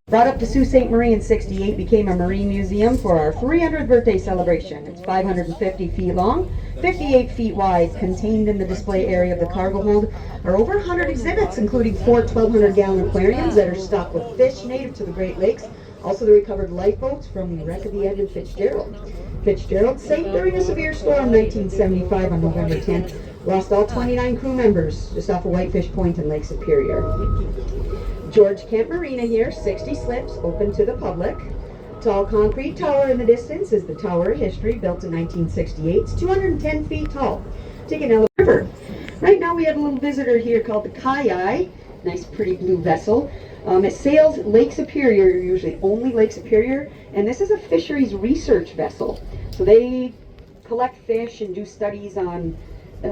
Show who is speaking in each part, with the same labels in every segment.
Speaker 1: Brought up to Sault Ste Marie in '68, became a marine museum for our 300th birthday celebration. It's 550 feet long, 58 feet wide. Contained in the display area of the cargo hold are over 100 exhibits, including 4 1,200-gallon aquariums that are stocked with fish native to the Great Lakes. Also the recovered lifeboats from the wreck of the Edmund Fitzgerald. Fitzgerald sank during a severe storm 1975 on November 10th. Lost all 29 crew members just off of Whitefish Point in Lake Superior. George Kent Marina here, 60 slips, open to the public. Tall concrete tower in the distance is the Tower of History, built in 1968. It's 210 feet tall. Taking out the river. Right now we have a little visitor here called the Kaye, nice pretty blue vessel. It sails Lake Superior, usually only Lake Superior, and this is a fisheries research vessel. So they collect fish and do studies on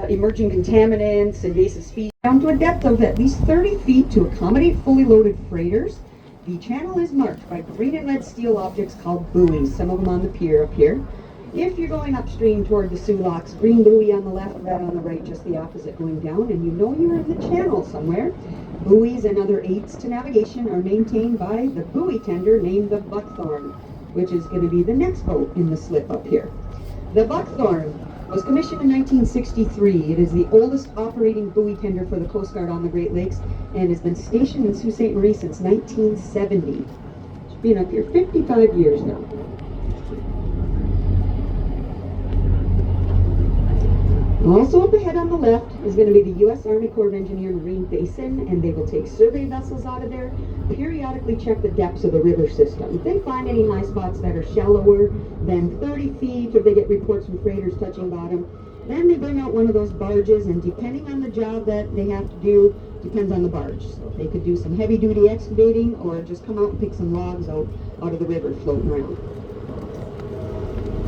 Speaker 1: emerging contaminants, invasive species, down to a depth of at least 30 feet to accommodate fully loaded freighters. The channel is marked by green and red steel objects called buoys, some of them on the pier up here. If you're going upstream toward the Soo Locks, green buoy on the left, red on the right, just the opposite going down, and you know you're in the channel somewhere. Buoys and other aids to navigation are maintained by the buoy tender named the Buckthorn, which is going to be the next boat in the slip up here. The Buckthorn was commissioned in 1963. It is the oldest operating buoy tender for the Coast Guard on the Great Lakes and has been stationed in Sault Ste. Marie since 1970. It's been up here 55 years now. Also up ahead on the left is going to be the U.S. Army Corps of Engineers Marine Basin, and they will take survey vessels out of there, periodically check the depths of the river system. If they find any high spots that are shallower than 30 feet, or they get reports from freighters touching bottom, then they bring out one of those barges, and depending on the job that they have to do, depends on the barge. So they could do some heavy-duty excavating, or just come out and pick some logs out of the river floating around.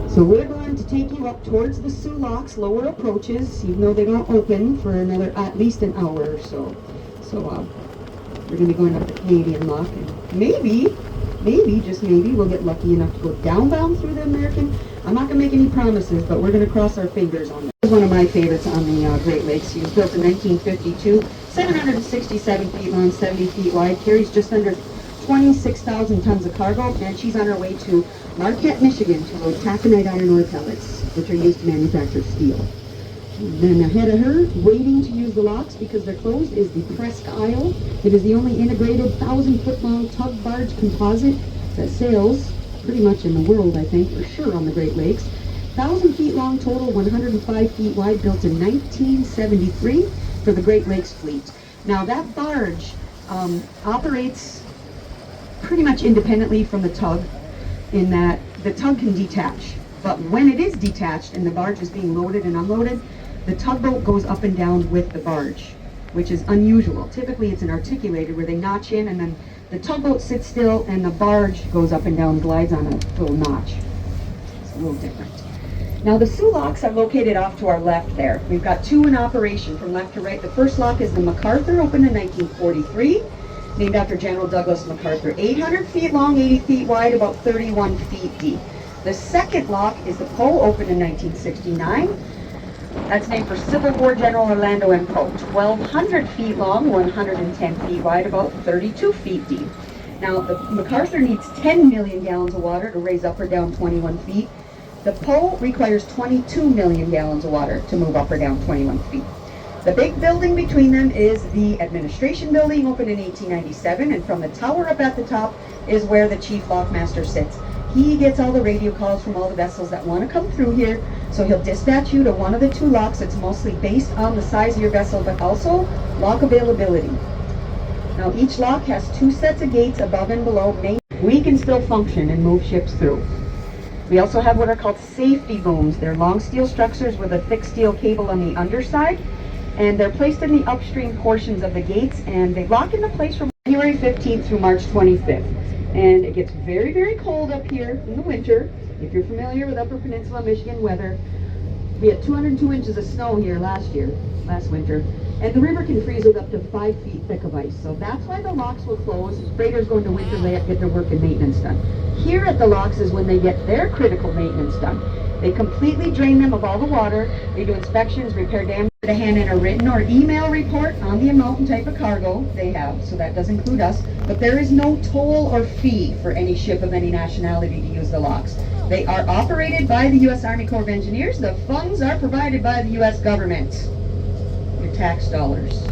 Speaker 1: So we're going to take you up towards the Soo Locks, lower approaches, even though they don't open for another at least an hour or so. So we're going to be going up the Canadian Lock, and maybe, just maybe, we'll get lucky enough to go downbound through the American. I'm not going to make any promises, but we're going to cross our fingers on that. This is one of my favorites on the Great Lakes. She was built in 1952, 767 feet long, 70 feet wide, carries just under 26,000 tons of cargo, and she's on her way to Marquette, Michigan to load taconite iron ore pellets, which are used to manufacture steel. And then ahead of her, waiting to use the locks because they're closed, is the Presque aisle. It is the only integrated 1,000-foot-long tug barge composite that sails pretty much in the world, I think, for sure on the Great Lakes. 1,000 feet long total, 105 feet wide, built in 1973 for the Great Lakes fleet. Now that barge operates pretty much independently from the tug, in that the tug can detach, but when it is detached and the barge is being loaded and unloaded, the tugboat goes up and down with the barge, which is unusual. Typically it's an articulated where they notch in and then the tugboat sits still and the barge goes up and down, glides on a little notch. It's a little different. Now the Soo Locks are located off to our left there. We've got two in operation from left to right. The first lock is the MacArthur, opened in 1943. Named after General Douglas MacArthur. 800 feet long, 80 feet wide, about 31 feet deep. The second lock is the Poe, opened in 1969. That's named for Civil War General Orlando M. Poe. 1,200 feet long, 110 feet wide, about 32 feet deep. Now, the MacArthur needs 10 million gallons of water to raise up or down 21 feet. The Poe requires 22 million gallons of water to move up or down 21 feet. The big building between them is the administration building, opened in 1897, and from the tower up at the top is where the chief lockmaster sits. He gets all the radio calls from all the vessels that want to come through here, so he'll dispatch you to one of the two locks. It's mostly based on the size of your vessel, but also lock availability. Now each lock has two sets of gates above and below. We can still function and move ships through. We also have what are called safety booms. They're long steel structures with a thick steel cable on the underside, and they're placed in the upstream portions of the gates, and they lock into place from January 15th through March 25th. And it gets very, very cold up here in the winter. If you're familiar with Upper Peninsula Michigan weather, we had 202 inches of snow here last winter, and the river can freeze with up to 5 feet thick of ice. So that's why the locks will close. Freighters go into winter layup, get their work and maintenance done. Here at the locks is when they get their critical maintenance done. They completely drain them of all the water. They do inspections, repair damage, to hand in a written or email report on the amount and type of cargo they have, so that does include us. But there is no toll or fee for any ship of any nationality to use the locks. They are operated by the U.S. Army Corps of Engineers. The funds are provided by the U.S. government, your tax dollars.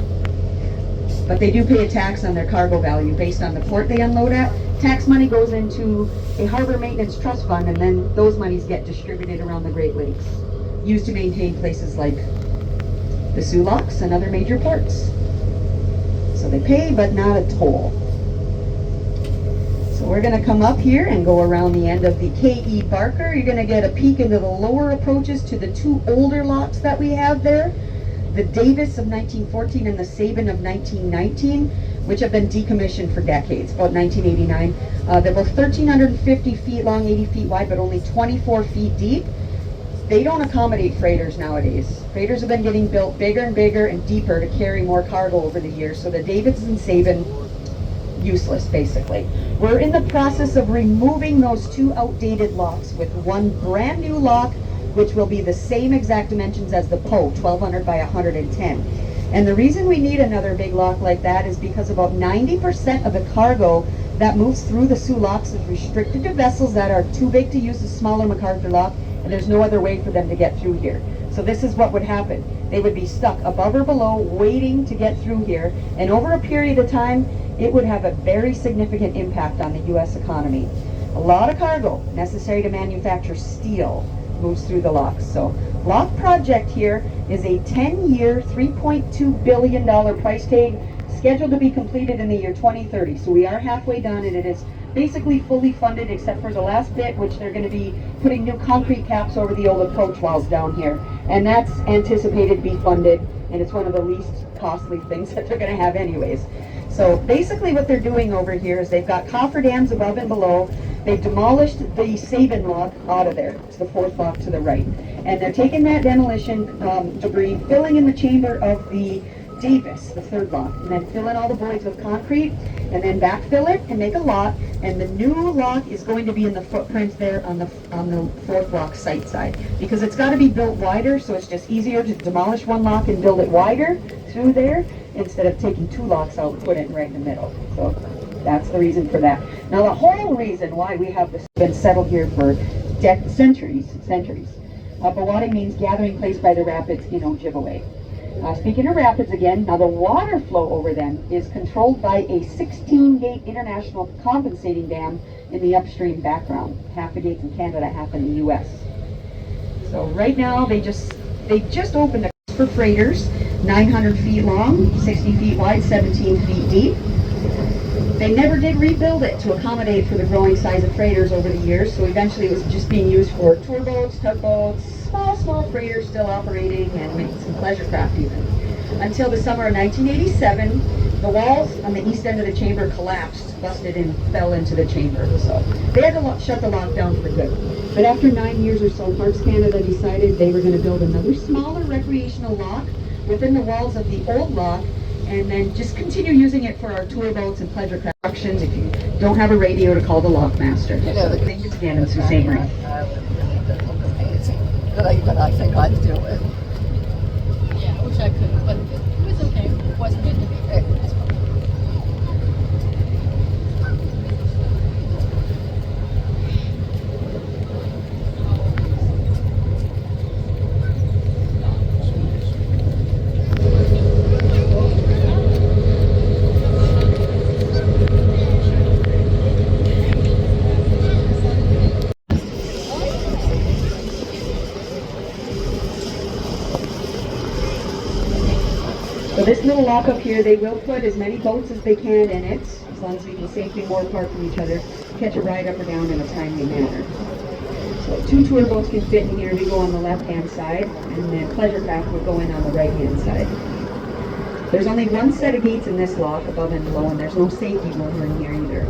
Speaker 1: But they do pay a tax on their cargo value based on the port they unload at. Tax money goes into a harbor maintenance trust fund, and then those monies get distributed around the Great Lakes, used to maintain places like the Soo Locks and other major ports. So they pay, but not a toll. So we're going to come up here and go around the end of the Kaye E Barker. You're going to get a peek into the lower approaches to the two older locks that we have there. The Davis of 1914 and the Sabin of 1919, which have been decommissioned for decades, about 1989. They're both 1,350 feet long, 80 feet wide, but only 24 feet deep. They don't accommodate freighters nowadays. Freighters have been getting built bigger and bigger and deeper to carry more cargo over the years. So the Davis and Sabin, useless basically. We're in the process of removing those two outdated locks with one brand new lock, which will be the same exact dimensions as the Poe, 1,200 by 110. And the reason we need another big lock like that is because about 90% of the cargo that moves through the Soo Locks is restricted to vessels that are too big to use the smaller MacArthur lock, and there's no other way for them to get through here. So this is what would happen. They would be stuck above or below, waiting to get through here, and over a period of time, it would have a very significant impact on the U.S. economy. A lot of cargo necessary to manufacture steel moves through the locks. So lock project here is a 10-year, $3.2 billion price tag, scheduled to be completed in the year 2030. So we are halfway done, and it is basically fully funded except for the last bit, which they're going to be putting new concrete caps over the old approach walls down here. And that's anticipated to be funded, and it's one of the least costly things that they're going to have anyways. So basically what they're doing over here is they've got cofferdams above and below. They've demolished the Sabin lock out of there. It's the fourth lock to the right. And they're taking that demolition debris, filling in the chamber of the Davis, the third lock, and then fill in all the voids with concrete, and then backfill it and make a lock. And the new lock is going to be in the footprints there on the fourth lock site side, because it's got to be built wider, so it's just easier to demolish one lock and build it wider through there instead of taking two locks out and put it right in the middle. So that's the reason for that. Now the whole reason why we have this been settled here for centuries. Bawadi means gathering place by the rapids in Ojibwe. Speaking of rapids again, now the water flow over them is controlled by a 16-gate international compensating dam in the upstream background. Half the gates in Canada, half in the U.S. So right now they just opened for freighters, 900 feet long, 60 feet wide, 17 feet deep. They never did rebuild it to accommodate for the growing size of freighters over the years, so eventually it was just being used for tour boats, tugboats, small freighters still operating, and maybe some pleasure craft even. Until the summer of 1987, the walls on the east end of the chamber collapsed, busted, and fell into the chamber. So they had to shut the lock down for good. But after 9 years or so, Parks Canada decided they were going to build another smaller recreational lock within the walls of the old lock, and then just continue using it for our tour boats and pleasure craft auctions. If you don't have a radio, to call the lockmaster. So thank you again in Sault Ste. Marie.
Speaker 2: But I think I'd do it.
Speaker 3: Yeah, I wish I could, but it was okay. It wasn't meant to be.
Speaker 1: So this little lock up here, they will put as many boats as they can in it, as long as we can safely moor apart from each other, catch a ride up or down in a timely manner. So 2 tour boats can fit in here. We go on the left-hand side, and then pleasure craft would go in on the right-hand side. There's only one set of gates in this lock, above and below, and there's no safety motor in here either.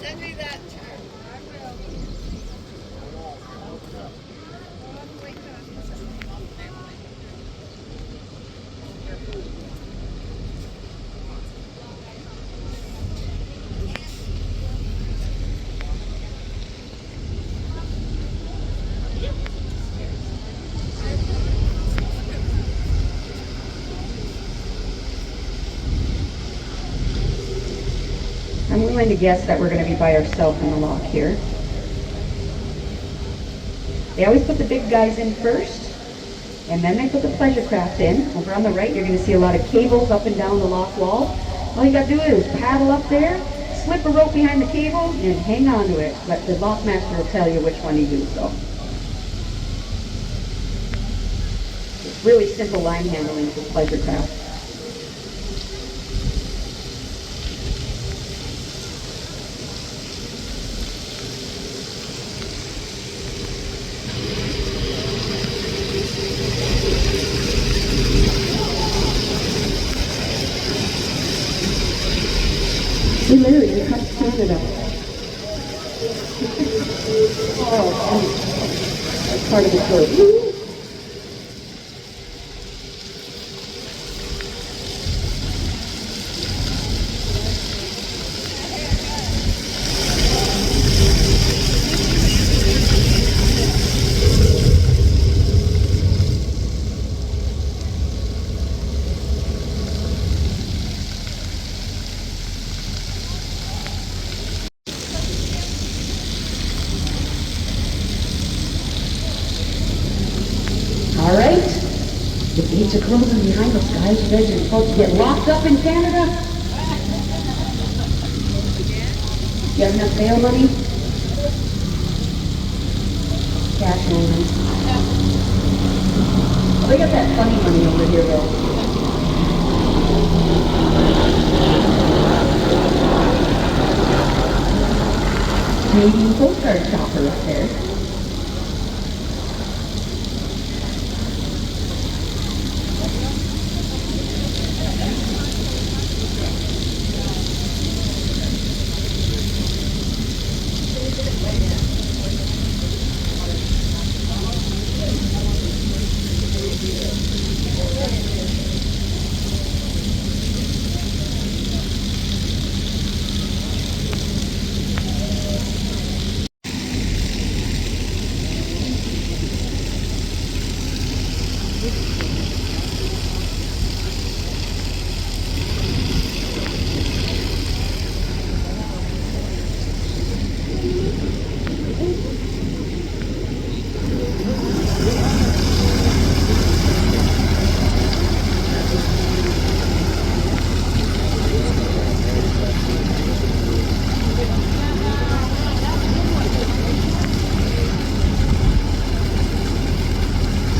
Speaker 4: Send me that chart.
Speaker 1: I'm willing to guess that we're going to be by ourselves in the lock here. They always put the big guys in first, and then they put the pleasure craft in. Over on the right, you're going to see a lot of cables up and down the lock wall. All you got to do is paddle up there, slip a rope behind the cable, and hang on to it. But the lock master will tell you which one to use, though. It's really simple line handling with pleasure craft. We literally cut Canada. Oh, that's part of the story. All right, the gates are closing behind us, guys. You guys are supposed to get locked up in Canada. You have enough bail money? Cash only. Oh, they got that funny money over here, though. Canadian postcard shopper up there.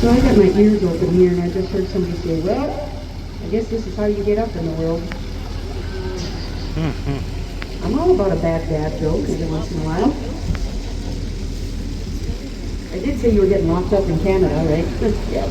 Speaker 1: So I got my ears open here and I just heard somebody say, well, I guess this is how you get up in the world. I'm all about a bad dad joke every once in a while. I did say you were getting locked up in Canada, right? Yeah.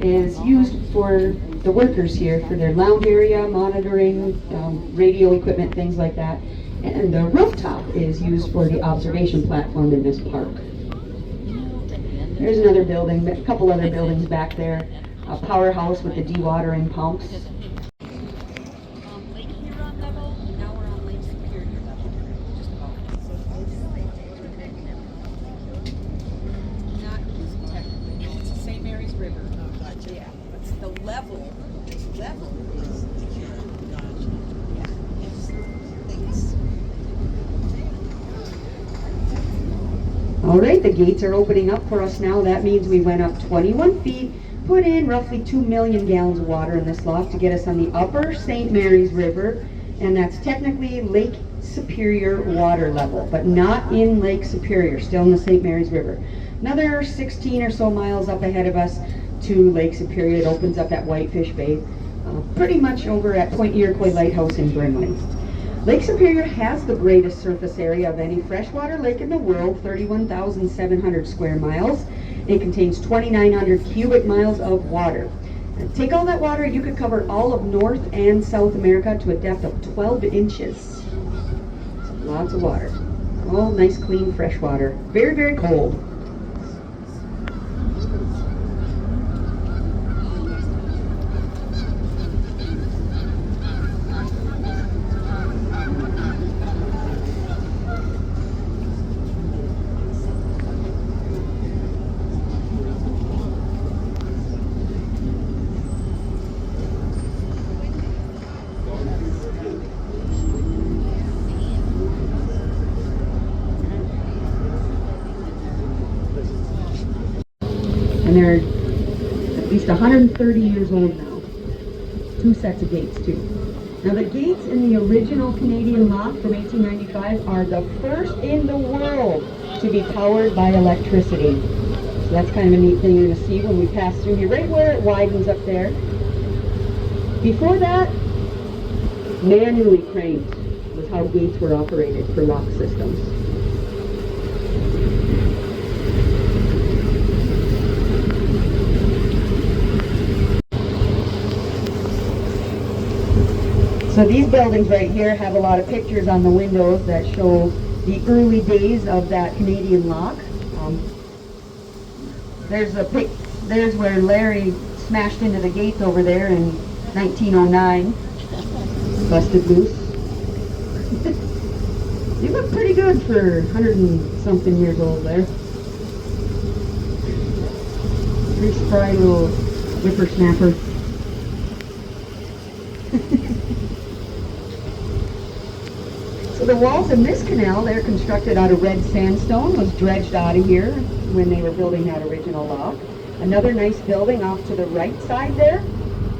Speaker 1: Is used for the workers here for their lounge area, monitoring, radio equipment, things like that. And the rooftop is used for the observation platform in this park. There's another building, a couple other buildings back there. A powerhouse with the dewatering pumps.
Speaker 2: Lake Huron level, now we're on Lake Superior level. Just about. Not technically, no, it's the St. Mary's River. Oh, gotcha. Yeah, but the level is Yeah, it's things.
Speaker 1: All right, the gates are opening up for us now. That means we went up 21 feet, put in roughly 2 million gallons of water in this lock to get us on the upper St. Mary's River, and that's technically Lake Superior water level, but not in Lake Superior, still in the St. Mary's River. Another 16 or so miles up ahead of us to Lake Superior. It opens up at Whitefish Bay, pretty much over at Point Iroquois Lighthouse in Brimley. Lake Superior has the greatest surface area of any freshwater lake in the world, 31,700 square miles. It contains 2,900 cubic miles of water. And take all that water, you could cover all of North and South America to a depth of 12 inches. Lots of water. Oh, nice clean fresh water. Very, very cold. And they're at least 130 years old now. 2 sets of gates too. Now the gates in the original Canadian lock from 1895 are the first in the world to be powered by electricity. So that's kind of a neat thing you're going to see when we pass through here, right where it widens up there. Before that, manually cranked was how gates were operated for lock systems. So these buildings right here have a lot of pictures on the windows that show the early days of that Canadian lock. There's where Larry smashed into the gate over there in 1909. Busted loose. You look pretty good for 100 and something years old there. Pretty spry little whippersnapper. So the walls in this canal, they're constructed out of red sandstone, was dredged out of here when they were building that original lock. Another nice building off to the right side there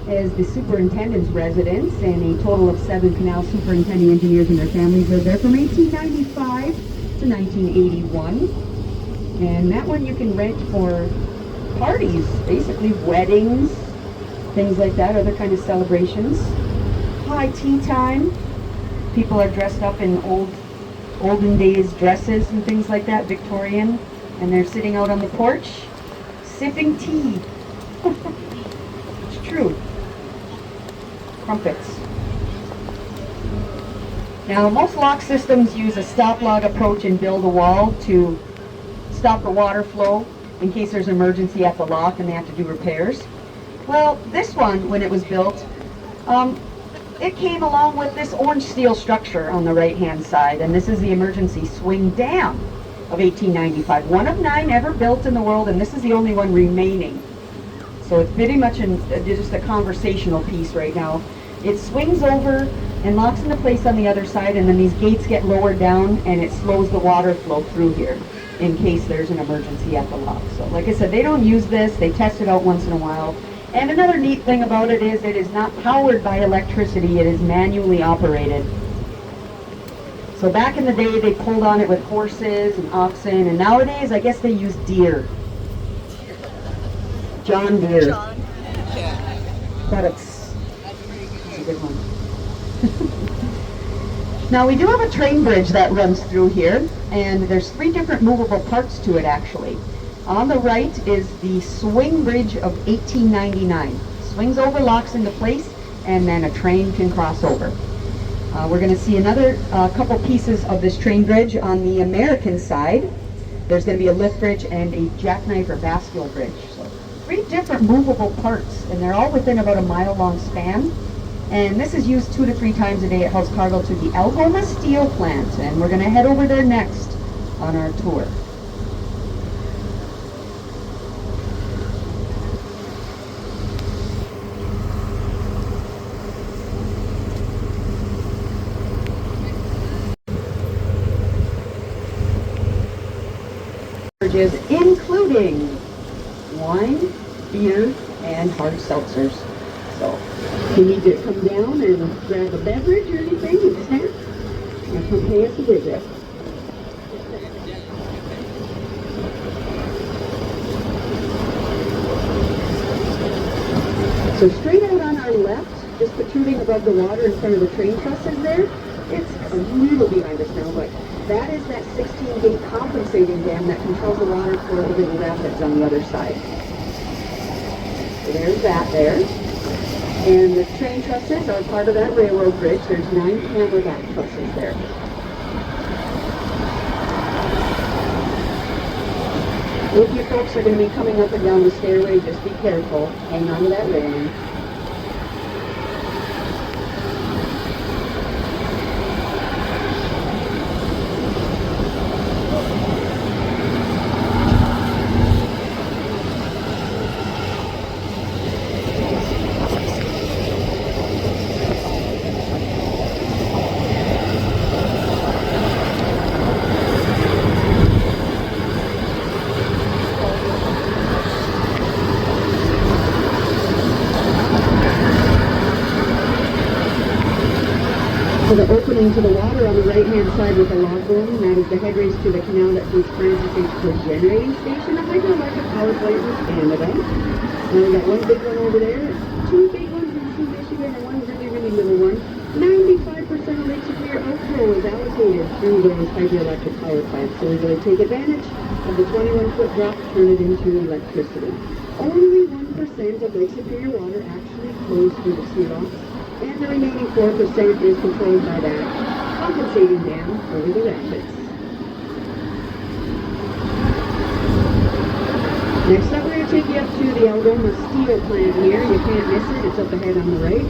Speaker 1: is the superintendent's residence, and a total of 7 canal superintending engineers and their families lived there from 1895 to 1981. And that one you can rent for parties, basically weddings, things like that, other kind of celebrations. High tea time. People are dressed up in olden days dresses and things like that, Victorian, and they're sitting out on the porch sipping tea. It's true. Crumpets. Now, most lock systems use a stop log approach and build a wall to stop the water flow in case there's an emergency at the lock and they have to do repairs. Well, this one, when it was built, it came along with this orange steel structure on the right-hand side, and this is the emergency swing dam of 1895. One of 9 ever built in the world, and this is the only one remaining. So it's pretty much just a conversational piece right now. It swings over and locks into place on the other side, and then these gates get lowered down, and it slows the water flow through here in case there's an emergency at the lock. So like I said, they don't use this. They test it out once in a while. And another neat thing about it is not powered by electricity, it is manually operated. So back in the day they pulled on it with horses and oxen, and nowadays I guess they use deer. John Deere. But it's a good one. Now we do have a train bridge that runs through here, and there's 3 different movable parts to it actually. On the right is the swing bridge of 1899. Swings over, locks into place, and then a train can cross over. We're going to see another couple pieces of this train bridge on the American side. There's going to be a lift bridge and a jackknife or bascule bridge. So 3 different movable parts, and they're all within about a mile-long span. And this is used 2 to 3 times a day. It hauls cargo to the Algoma Steel plant, and we're going to head over there next on our tour. Including wine, beer, and hard seltzers. So if you need to come down and grab a beverage or anything, you can. And come pay us a visit. So straight out on our left, just protruding above the water in front of the train trusses there, it's a little behind us now, but that is that 16-gate compensating dam that controls the water for the big rapids on the other side. So there's that there. And the train trusses are part of that railroad bridge. There's 9 camera-back trusses there. If you folks are going to be coming up and down the stairway, just be careful. Hang on to that railing. So the opening to the water on the right-hand side with the log building, that is the headrace to the canal that feeds Francis into the generating station, a hydroelectric power plant in Canada. Now we got one big one over there, 2 big ones in Sault Ste Marie, and one really little one. 95% of Lake Superior outflow is allocated through those hydroelectric power plants. So we're going to take advantage of the 21-foot drop to turn it into electricity. Only 1% of Lake Superior water actually flows through the sea locks, and the remaining 4% is controlled by that compensating dam over the rapids. Next up, we're going to take you up to the Algoma Steel plant here. You can't miss it. It's up ahead on the right.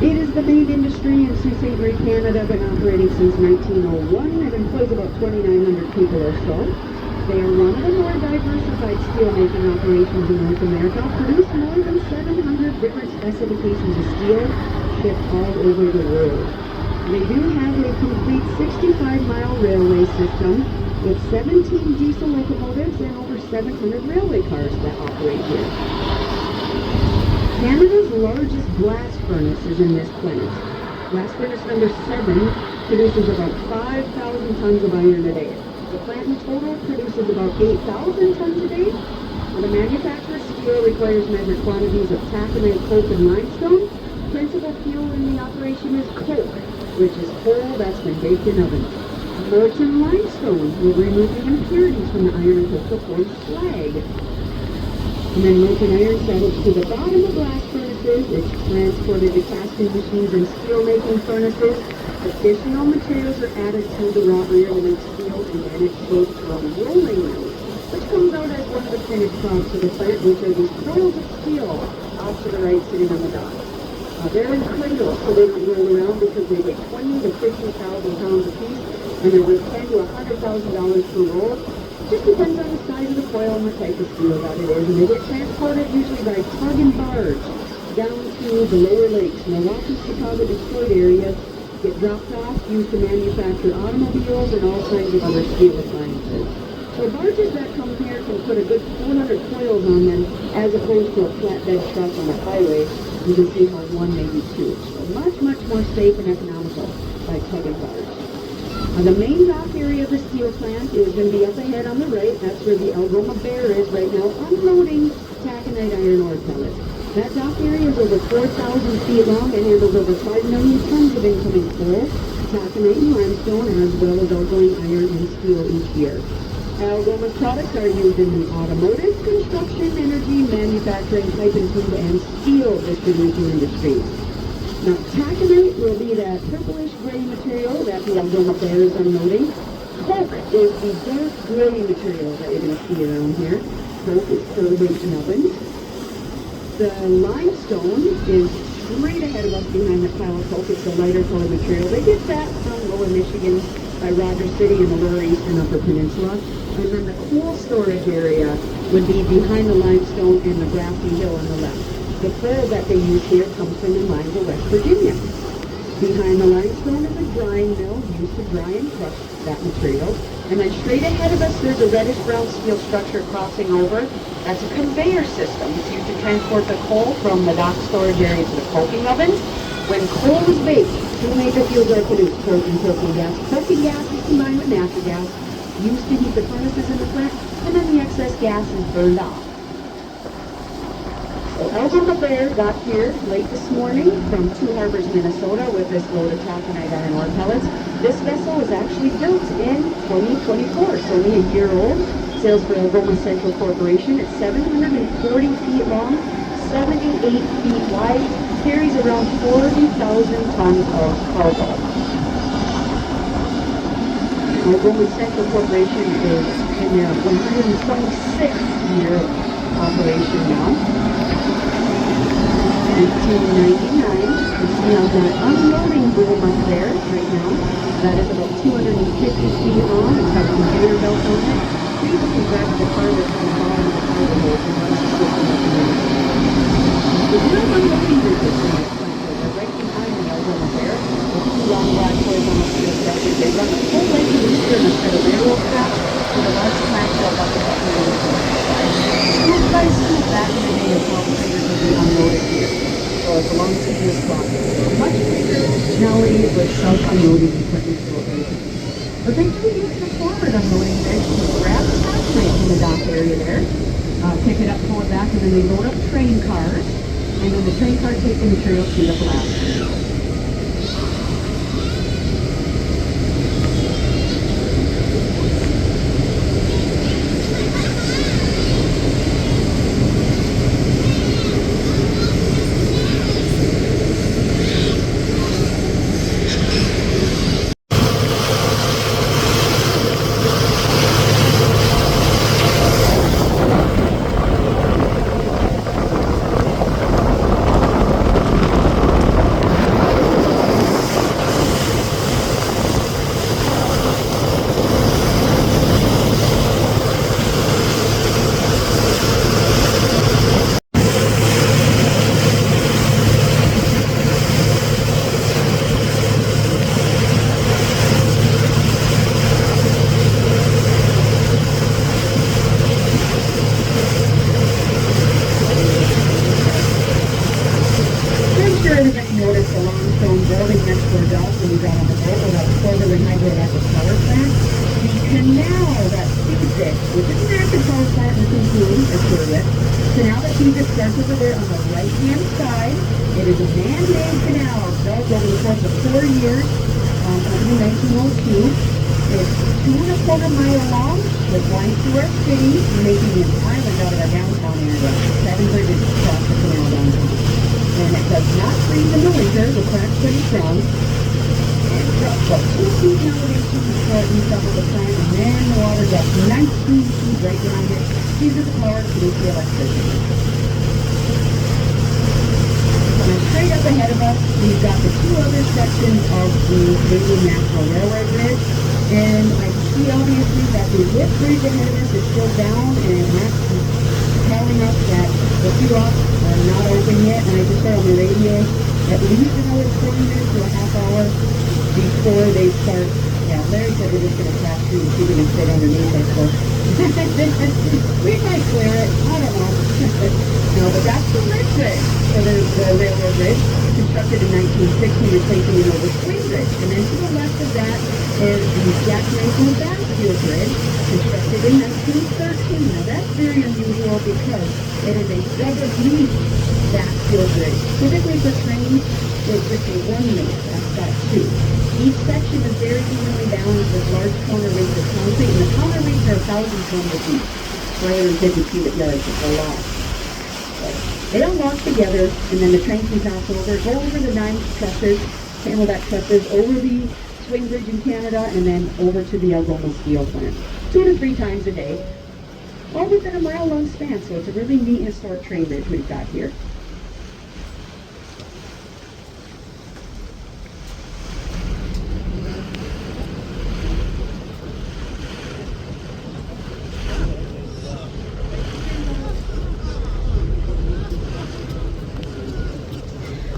Speaker 1: It is the main industry in Sault Ste. Marie, Canada, been operating since 1901. It employs about 2,900 people or so. They are one of the more diversified steelmaking operations in North America, produce more than 700 different specifications of steel, shipped all over the world. They do have a complete 65-mile railway system with 17 diesel locomotives and over 700 railway cars that operate here. Canada's largest blast furnace is in this plant. Blast furnace number 7 produces about 5,000 tons of iron a day. The plant in total produces about 8,000 tons a day. Now, the manufacture of steel requires measured quantities of taconite, coke, and limestone. Principal fuel in the operation is coke, which is coal that's been baked in oven. Molten limestone will remove the impurities from the iron and coke to form slag. And then molten iron settles to the bottom of blast furnaces. It's transported to casting machines and steel making furnaces. Additional materials are added to the raw iron to make steel, and then it's shaped on a rolling mill, which comes out as one of the finished products of the plant, which are these coils of steel off to the right sitting on the dock. They're in cradles, so they don't roll around because they weigh 20 to 50,000 pounds a piece, and they're worth $10,000 to $100,000 per roll. Just depends on the size of the coil and the type of steel that it is, and they get transported usually by tug and barge down to the lower lakes, Milwaukee, Chicago, Detroit area, get dropped off, used to manufacture automobiles and all kinds of other steel appliances. So barges that come here can put a good 400 coils on them, as opposed to a flatbed truck on the highway. You can see how one may be 2. So much more safe and economical by tug and barge. The main dock area of the steel plant is going to be up ahead on the right. That's where the Algoma Bear is right now, unloading taconite iron ore pellets. That dock area is over 4,000 feet long and handles over 5 million tons of incoming coal, taconite and limestone, as well as outgoing iron and steel each year. Algoma's products are used in the automotive, construction, energy, manufacturing, pipe and tube, and steel distribution industries. Now, taconite will be that purplish gray material that the Algoma Bear is unloading. coke is the dark gray material that you're going to see around here. Coke is carbonate in ovens. The limestone is straight ahead of us behind the pile of coke. It's the lighter colored material. They get that from lower Michigan by Rogers City in the lower eastern upper peninsula. And then the coal storage area would be behind the limestone and the grassy hill on the left. The coal that they use here comes from the mines of West Virginia. Behind the limestone is a drying mill used to dry and crush that material. And then straight ahead of us, there's a reddish-brown steel structure crossing over. That's a conveyor system. It's used to transport the coal from the dock storage area to the coking ovens. When coal was baked, two major fuels are produced, coke and propane gas. Coking gas is combined with natural gas, used to heat the furnaces in the plant, and then the excess gas is burned off. So Algoma Bear got here late this morning from Two Harbors, Minnesota with this load of taconite iron ore pellets. This vessel was actually built in 2024, so only a year old. Sails for Algoma Central Corporation. It's 740 feet long, 78 feet wide, carries around 40,000 tons of cargo. Algoma Central Corporation is in their 126th year of operation now. 1999. You see on that unloading boom up there right now. That is about 250 feet long. It's got a conveyor belt on it. You can grab the car that's on the bottom of the cargo hold and run the system up and down. There's no unloading bridges in this plant. They're right behind the Algoma Bear. With two long black horizontal steel structures. They run the whole length of the pier in a set of railroad tracks with a large clamshell bucket up here on the side. Those guys see back in the day of how trailers would be unloaded here. So it's a long continuous process. Much quicker nowadays with self-unloading equipment located. But they do use the forward unloading bridge to grab the concrete from the dock area there, pick it up, pull it back, and then they load up train cars, and then the train cars take the material to the blast. They all walk together, and then the train can pass over, go over the 9 trusses, handle that trusses, over the swing bridge in Canada, and then over to the Algoma Steel plant. 2 to 3 times a day. All within a mile-long span, so it's a really neat historic train bridge we've got here.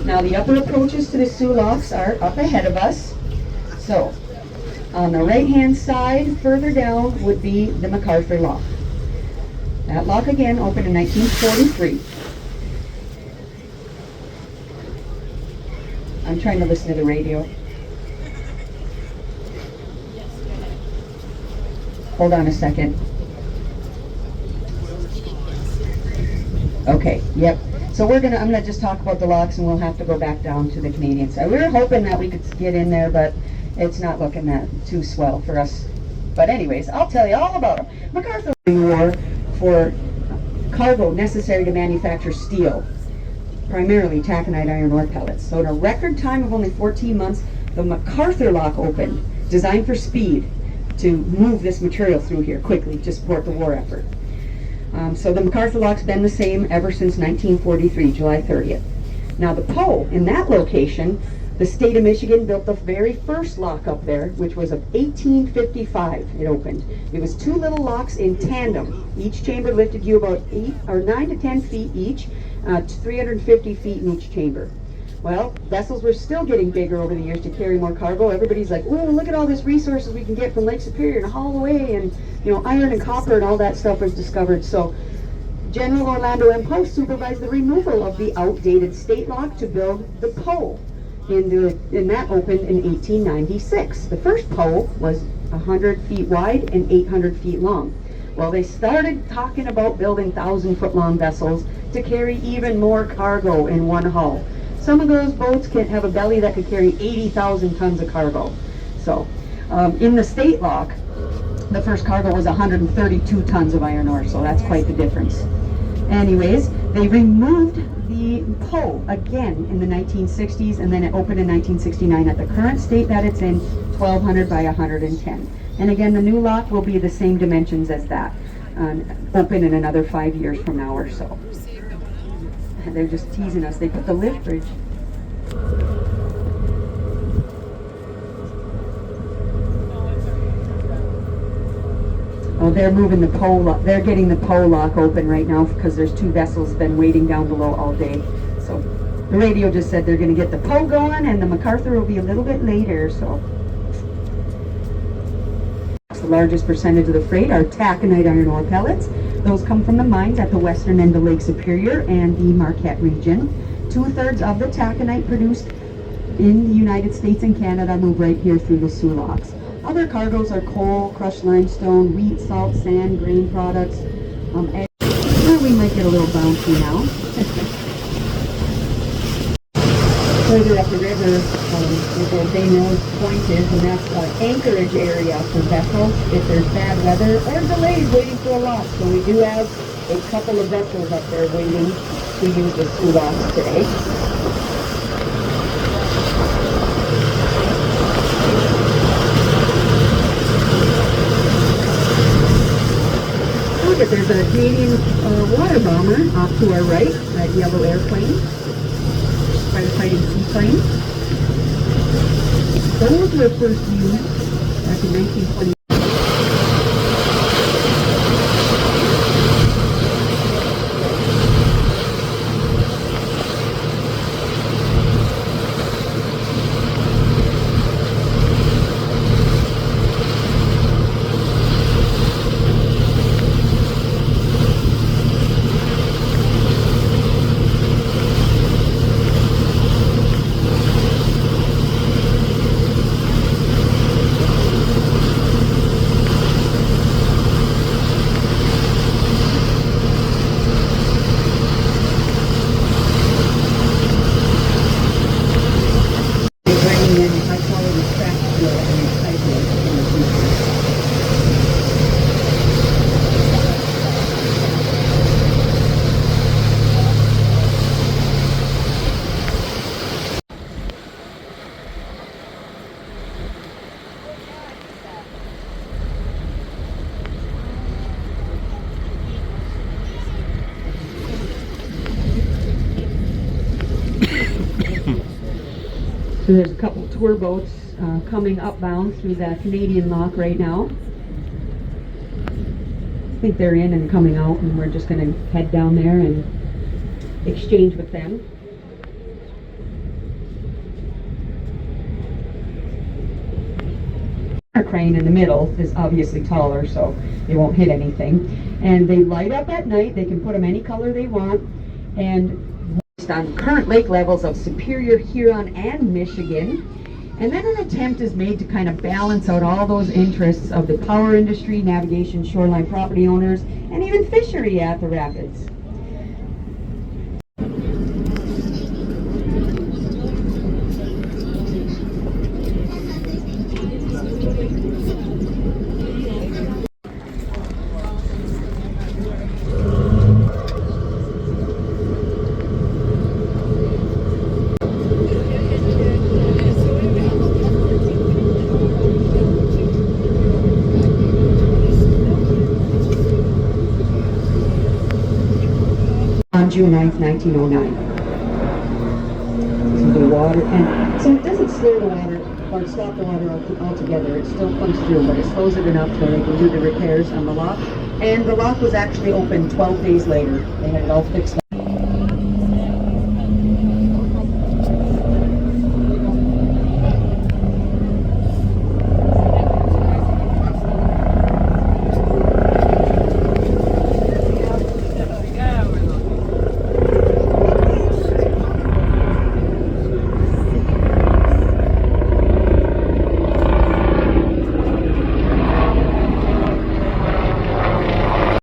Speaker 1: Now the upper approaches to the Soo locks are up ahead of us. So, on the right-hand side, further down, would be the MacArthur lock. That lock again opened in 1943. I'm trying to listen to the radio. Hold on a second. Okay, yep. So I'm gonna just talk about the locks, and we'll have to go back down to the Canadian side. We were hoping that we could get in there, but it's not looking that too swell for us. But anyways, I'll tell you all about them. MacArthur War for cargo necessary to manufacture steel, primarily taconite iron ore pellets. So in a record time of only 14 months, the MacArthur lock opened, designed for speed to move this material through here quickly to support the war effort. So the MacArthur lock's been the same ever since 1943, July 30th. Now the Poe, in that location, the state of Michigan built the very first lock up there, which was of 1855 it opened. It was 2 little locks in tandem. Each chamber lifted you about 9 to 10 feet each, 350 feet in each chamber. Well, vessels were still getting bigger over the years to carry more cargo. Everybody's like, oh, look at all these resources we can get from Lake Superior and haul away, and iron and copper and all that stuff was discovered. So General Orlando M. Poe supervised the removal of the outdated state lock to build the Poe. And that opened in 1896. The first Poe was 100 feet wide and 800 feet long. Well, they started talking about building 1,000-foot long vessels to carry even more cargo in one hull. Some of those boats can have a belly that could carry 80,000 tons of cargo. So, in the state lock, the first cargo was 132 tons of iron ore, so that's quite the difference. Anyways, they removed the Poe again in the 1960s, and then it opened in 1969 at the current state that it's in, 1,200 by 110. And again, the new lock will be the same dimensions as that, open in another 5 years from now or so. They're just teasing us. They put the lift bridge. Oh, they're moving the Poe lock. They're getting the Poe lock open right now because there's 2 vessels been waiting down below all day. So the radio just said they're going to get the Poe going, and the MacArthur will be a little bit later. So the largest percentage of the freight are taconite iron ore pellets. Those come from the mines at the western end of Lake Superior and the Marquette region. 2/3 of the taconite produced in the United States and Canada move right here through the Soo locks. Other cargoes are coal, crushed limestone, wheat, salt, sand, grain products. We might get a little bouncy now. Further up the river is where Bay Mills Point is, and that's an anchorage area for vessels if there's bad weather or delays waiting for a lock. So we do have a couple of vessels up there waiting to use the Soo locks today. Look, there's a Canadian water bomber off to our right, that yellow airplane. Firefighting seaplane. Those were first used back in 1920. So there's a couple tour boats coming upbound through the Canadian lock right now. I think they're in and coming out, and we're just going to head down there and exchange with them. Our crane in the middle is obviously taller, so they won't hit anything. And they light up at night. They can put them any color they want. And based on current lake levels of Superior, Huron, and Michigan. And then an attempt is made to kind of balance out all those interests of the power industry, navigation, shoreline property owners, and even fishery at the rapids. On June 9th, 1909. So the water, and so it doesn't slow the water or stop the water altogether. It still comes through, but it slows it enough so they can do the repairs on the lock. And the lock was actually opened 12 days later. They had it all fixed up.